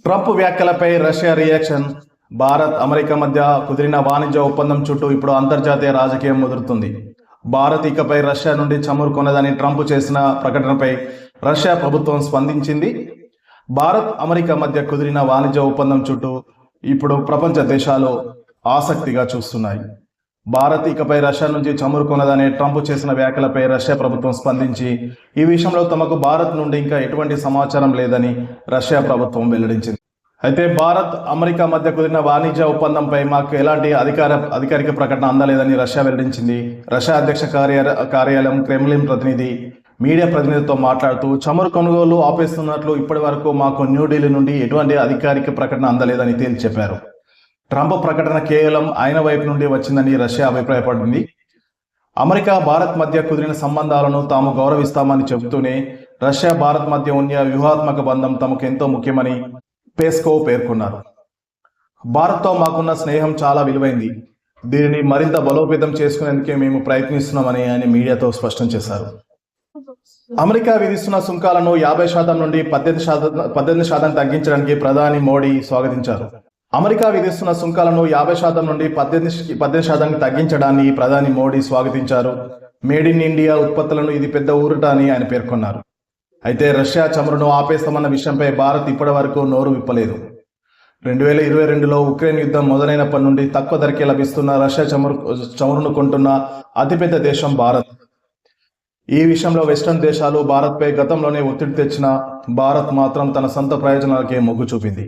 Trump వ్యాఖ్యలపై Russia reaction. Bharat America మధ్య కుదిరిన వాణిజ్య ఒప్పందం చుట్టూ ఇప్పుడు అంతర్జాతీయ రాజకీయం ముదురుతుంది. భారత్ ఇకపై రష్యా నుండి చమురు కొనదని ట్రంప్ చేసిన ప్రకటనపై రష్యా ప్రభుత్వం స్పందించింది. భారత్ అమెరికా మధ్య కుదిరిన వాణిజ్య ఒప్పందం చుట్టూ ఇప్పుడు ప్రపంచ దేశాలు ఆసక్తిగా చూస్తున్నాయి. భారత్ ఇకపై రష్యా నుంచి చమురు కొనదనే ట్రంప్ చేసిన వ్యాఖ్యలపై రష్యా ప్రభుత్వం స్పందించి ఈ విషయంలో తమకు భారత్ నుండి ఇంకా ఎటువంటి సమాచారం లేదని రష్యా ప్రభుత్వం వెల్లడించింది. అయితే భారత్ అమెరికా మధ్య కుదిరిన వాణిజ్య ఒప్పందంపై మాకు ఎలాంటి అధికారిక ప్రకటన అందలేదని రష్యా వెల్లడించింది. రష్యా అధ్యక్ష కార్యాలయం క్రెమ్లిన్ ప్రతినిధి మీడియా ప్రతినిధితో మాట్లాడుతూ చమురు కొనుగోలు ఆపేస్తున్నట్లు ఇప్పటి వరకు మాకు న్యూఢిల్లీ నుండి ఎటువంటి అధికారిక ప్రకటన అందలేదని తేల్చి చెప్పారు. ట్రంప్ ప్రకటన కేవలం ఆయన వైపు నుండి వచ్చిందని రష్యా అభిప్రాయపడింది. అమెరికా భారత్ మధ్య కుదిరిన సంబంధాలను తాము గౌరవిస్తామని చెబుతూనే రష్యా భారత్ మధ్య ఉన్న వ్యూహాత్మక బంధం తమకు ఎంతో ముఖ్యమని పెస్కోవ్ పేర్కొన్నారు. భారత్తో మాకున్న స్నేహం చాలా విలువైంది. దీనిని మరింత బలోపేతం చేసుకునేందుకే మేము ప్రయత్నిస్తున్నామని ఆయన మీడియాతో స్పష్టం చేశారు. అమెరికా విధిస్తున్న సుంకాలను 50% నుండి 18% తగ్గించడానికి ప్రధాని మోడీ స్వాగతించారు. అమెరికా విధిస్తున్న సుంకాలను 50% నుండి 18% తగ్గించడాన్ని ప్రధాని మోడీ స్వాగతించారు. మేడ్ ఇన్ ఇండియా ఉత్పత్తులను ఇది పెద్ద ఊరట అని ఆయన పేర్కొన్నారు. అయితే రష్యా చమురును ఆపేస్తామన్న విషయంపై భారత్ ఇప్పటి వరకు నోరు విప్పలేదు. 2022లో ఉక్రెయిన్ యుద్ధం మొదలైనప్పటి నుండి తక్కువ ధరకే లభిస్తున్న రష్యా చమురును కొంటున్న అతిపెద్ద దేశం భారత్. ఈ విషయంలో వెస్టర్న్ దేశాలు భారత్పై గతంలోనే ఒత్తిడి తెచ్చిన భారత్ మాత్రం తన సొంత ప్రయోజనాలకే మొగ్గు చూపింది.